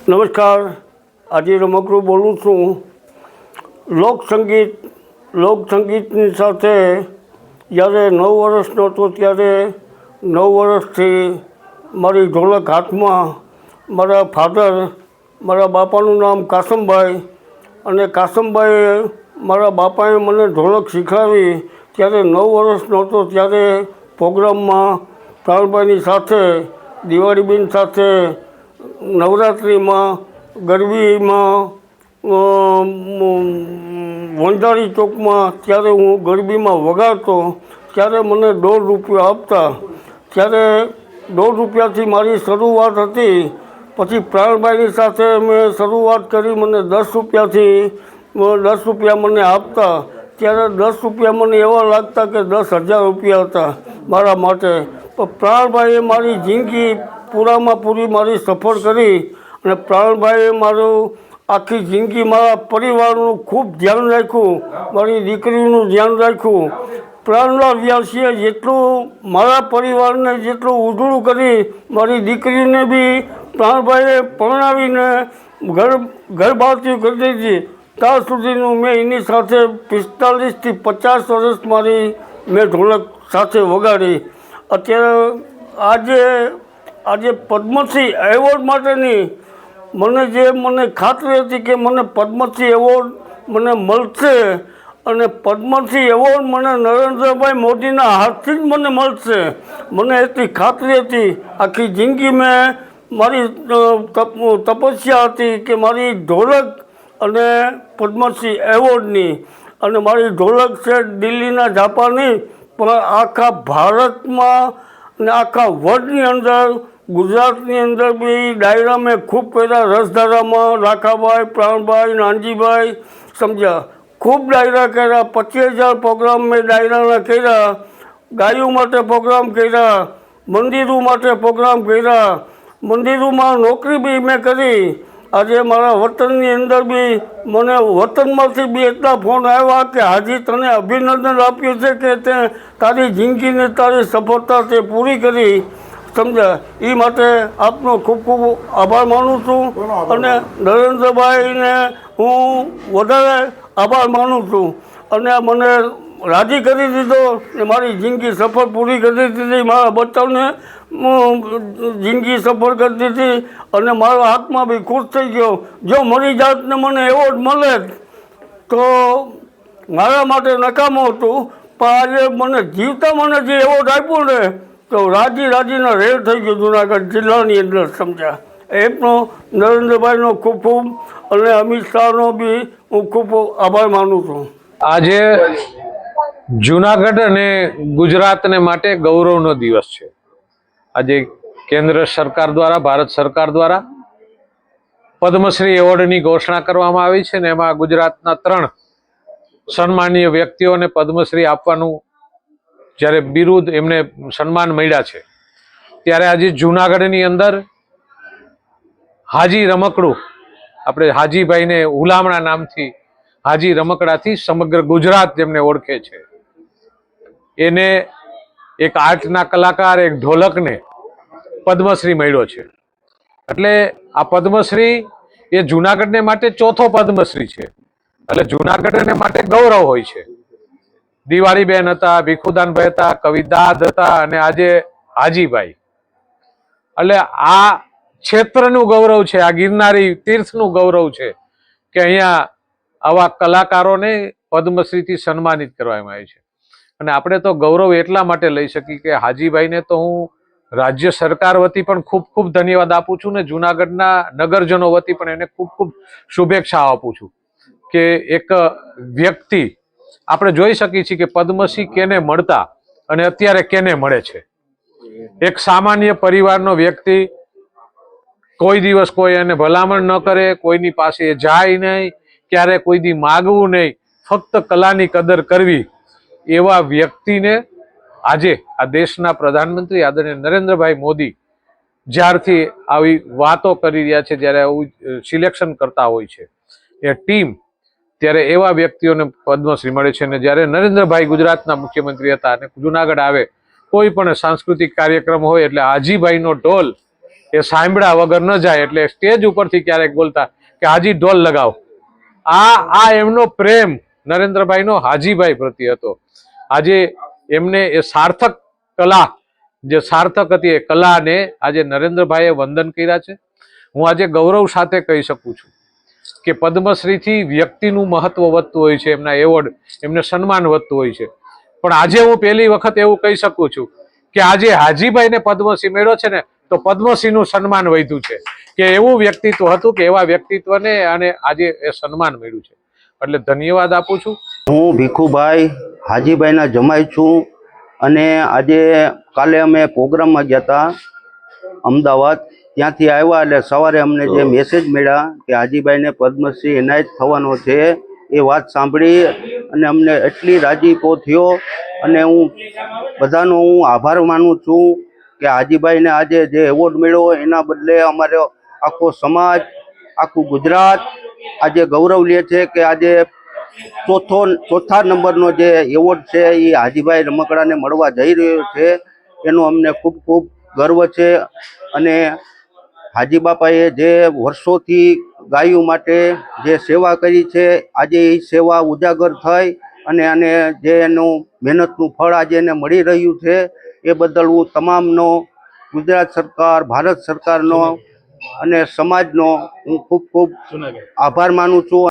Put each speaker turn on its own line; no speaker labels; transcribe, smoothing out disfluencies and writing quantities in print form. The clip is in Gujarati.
નમસ્કાર, આજે રમકડું બોલું છું. લોકસંગીતની સાથે જ્યારે 9 વર્ષનો હતો ત્યારે 9 વર્ષથી મારી ઢોલક હાથમાં. મારા ફાધર, મારા બાપાનું નામ કાસમભાઈ, અને કાસમભાઈએ મારા બાપાએ મને ઢોલક શીખવાડી. ત્યારે 9 વર્ષનો હતો ત્યારે પ્રોગ્રામમાં પ્રાણભાઈની સાથે, દિવાળીબેન સાથે, નવરાત્રિમાં, ગરબીમાં, વંજારી ચોકમાં, ત્યારે હું ગરબીમાં વગાડતો. ત્યારે મને ₹1.5 આપતા. ત્યારે ₹1.5થી મારી શરૂઆત હતી. પછી પ્રાણભાઈની સાથે મેં શરૂઆત કરી. મને ₹10 મને આપતા. ત્યારે ₹10 મને એવા લાગતા કે 10,000 હતા મારા માટે. પણ પ્રાણભાઈએ મારી જિંદગી પૂરામાં પૂરી મારી સફળ કરી. અને પ્રાણભાઈએ મારું આખી જિંદગી મારા પરિવારનું ખૂબ ધ્યાન રાખ્યું, મારી દીકરીનું ધ્યાન રાખ્યું. પ્રાણલાલ વ્યાસીએ જેટલું મારા પરિવારને જેટલું ઉજળું કરી, મારી દીકરીને બી પ્રાણભાઈએ પરણાવીને ઘર બહારથી કરી દીધી. ત્યાં સુધીનું મેં એની સાથે 45થી 50 વર્ષ મેં ઢોલક સાથે વગાડી. અત્યારે આજે પદ્મશ્રી એવોર્ડ માટેની મને ખાતરી હતી કે મને પદ્મશ્રી એવોર્ડ મને મળશે. અને પદ્મશ્રી એવોર્ડ મને નરેન્દ્રભાઈ મોદીના હાથથી જ મને મળશે. મને એટલી ખાતરી હતી. આખી જિંદગી મેં મારી તપસ્યા હતી કે મારી ઢોલક અને પદ્મશ્રી એવોર્ડની. અને મારી ઢોલક છે દિલ્હીના જાપાની, પણ આખા ભારતમાં અને આખા વર્લ્ડની અંદર, ગુજરાતની અંદર બી ડાયરા મેં ખૂબ કર્યા. રસધારામાં રાખાભાઈ, પ્રાણભાઈ, નાનજીભાઈ, સમજ્યા, ખૂબ ડાયરા કર્યા. 25,000 પ્રોગ્રામ મેં ડાયરાના કર્યા. ગાયો માટે પ્રોગ્રામ કર્યા, મંદિરો માટે પ્રોગ્રામ કર્યા. મંદિરોમાં નોકરી બી મેં કરી. આજે મારા વતનની અંદર બી મને વતનમાંથી બી એટલા ફોન આવ્યા કે હાજી તને અભિનંદન આપ્યું છે કે તે તારી જિંદગીને તારી સફળતા તે પૂરી કરી. સમજ્યા, એ માટે આપનો ખૂબ ખૂબ આભાર માનું છું. અને નરેન્દ્રભાઈને હું વધારે આભાર માનું છું. અને મને રાજી કરી દીધો ને મારી જિંદગી સફળ પૂરી કરી દીધી. મારા બચ્ચાને જિંદગી સફળ કરી દીધી. અને મારા હાથમાં બી ખુશ થઈ ગયો. જો મારી જાતને મને એવોર્ડ મળે તો મારા માટે નકામું હતું. પણ આજે મને જીવતા મને જે એવોર્ડ આપ્યો ને તો રાજીના રેલ થઈ ગયો જુનાગઢ જિલ્લાની અંદર. સમજ્યા, એમનો નરેન્દ્રભાઈનો ખૂબ ખૂબ અને અમિત શાહનો બી હું ખૂબ આભાર માનું છું.
આજે જુનાગઢ અને ગુજરાતને માટે ગૌરવનો દિવસ છે. આજે કેન્દ્ર સરકાર દ્વારા, ભારત સરકાર દ્વારા પદ્મશ્રી એવોર્ડની ઘોષણા કરવામાં આવી છે ને એમાં ગુજરાતના 3 સન્માનીય વ્યક્તિઓને પદ્મશ્રી આપવાનું જ્યારે બિરુદ એમને સન્માન મળ્યા છે. ત્યારે આજે જુનાગઢની અંદર હાજી રમકડું, આપણે હાજીભાઈને હુલામણા નામથી હાજી રમકડાથી સમગ્ર ગુજરાત જેમને ઓળખે છે, એને એક આર્ટના કલાકાર, એક ઢોલકને પદ્મશ્રી મળ્યો છે. એટલે આ પદ્મશ્રી એ જુનાગઢને માટે 4થો પદ્મશ્રી છે. એટલે જુનાગઢને માટે ગૌરવ હોય છે. દિવાળીબેન હતા, ભીખુદાનભાઈ હતા, કવિદાદ હતા અને આજે હાજીભાઈ. એટલે આ ક્ષેત્રનું ગૌરવ છે, આ ગિરનારી તીર્થનું ગૌરવ છે કે અહીંયા આવા કલાકારોને પદ્મશ્રીથી સન્માનિત કરવામાં આવે છે. અને આપણે તો ગૌરવ એટલા માટે લઈ શકીએ કે હાજીભાઈને તો હું રાજ્ય સરકાર વતી પણ ખૂબ ખૂબ ધન્યવાદ આપું છું ને જુનાગઢના નગરજનો વતી પણ એને ખૂબ ખૂબ શુભેચ્છાઓ આપું છું કે એક વ્યક્તિ આપણે જોઈ શકીએ છીએ કે પદ્મશ્રી કેને મળતા અને અત્યારે કેને મળે છે. એક સામાન્ય પરિવારનો વ્યક્તિ કોઈ દિવસ કોઈ એને ભલામણ ન કરે, કોઈની પાસે જાય નહીં, ક્યારે કોઈ દી માગવું નહીં, ફક્ત કલાની કદર કરવી, એવા વ્યક્તિને આજે આ દેશના પ્રધાનમંત્રી આદરણીય નરેન્દ્રભાઈ મોદી જ્યારથી આવી વાતો કરી રહ્યા છે, જ્યારે આવું સિલેક્શન કરતા હોય છે એ ટીમ, ત્યારે એવા વ્યક્તિઓને પદ્મશ્રી મળે છે. અને જ્યારે નરેન્દ્રભાઈ ગુજરાતના મુખ્યમંત્રી હતા અને જુનાગઢ આવે કોઈ પણ સાંસ્કૃતિક કાર્યક્રમ હોય એટલે હાજીભાઈનો ઢોલ એ સાંભળ્યા વગર ન જાય, એટલે સ્ટેજ ઉપરથી ક્યારેક બોલતા કે હાજી ઢોલ લગાવો. આ એમનો પ્રેમ નરેન્દ્રભાઈનો હાજીભાઈ પ્રત્યે હતો. આજે એમને એ સાર્થક કલા, જે સાર્થક હતી એ કલાને આજે નરેન્દ્રભાઈએ વંદન કર્યા છે. હું આજે ગૌરવ સાથે કહી શકું છું કે પદ્મશ્રીથી વ્યક્તિનું મહત્વ વધતું હોય છે, એમના એવોર્ડ, એમને સન્માન વધતું હોય છે. પણ આજે હું પહેલી વખત એવું કહી શકું છું કે આજે હાજીભાઈને પદ્મશ્રી મળ્યો છે ને, તો પદ્મશ્રીનું સન્માન વધ્યું છે, કે એવું વ્યક્તિત્વ હતું કે એવા વ્યક્તિત્વને અને આજે એ સન્માન મળ્યું છે. એટલે ધન્યવાદ આપું છું.
હું ભીખુભાઈ હાજીભાઈના જમાઈ છું અને આજે કાલે અમે પ્રોગ્રામમાં ગયા હતા અમદાવાદ. ત્યાંથી આવ્યા એટલે સવારે અમને જે મેસેજ મળ્યા કે હાજીભાઈને પદ્મશ્રી એનાયત થવાનો છે, એ વાત સાંભળી અને અમને એટલી રાજીપો થયો. અને હું બધાનો આભાર માનું છું કે હાજીભાઈને આજે જે એવોર્ડ મળ્યો એના બદલે અમારો આખો સમાજ, આખું ગુજરાત આજે ગૌરવ લે છે કે આજે ચોથા નંબરનો જે એવોર્ડ છે એ હાજીભાઈ રમકડાને મળવા જઈ રહ્યો છે. એનો અમને ખૂબ ખૂબ ગર્વ છે. અને હાજી બાપાએ જે વર્ષોથી ગાયો માટે જે સેવા કરી છે, આજે એ સેવા ઉજાગર થઈ અને આને જે એનું મહેનતનું ફળ આજે એને મળી રહ્યું છે, એ બદલ હું તમામનો, ગુજરાત સરકાર, ભારત સરકારનો અને સમાજનો હું ખૂબ ખૂબ આભાર માનું છું.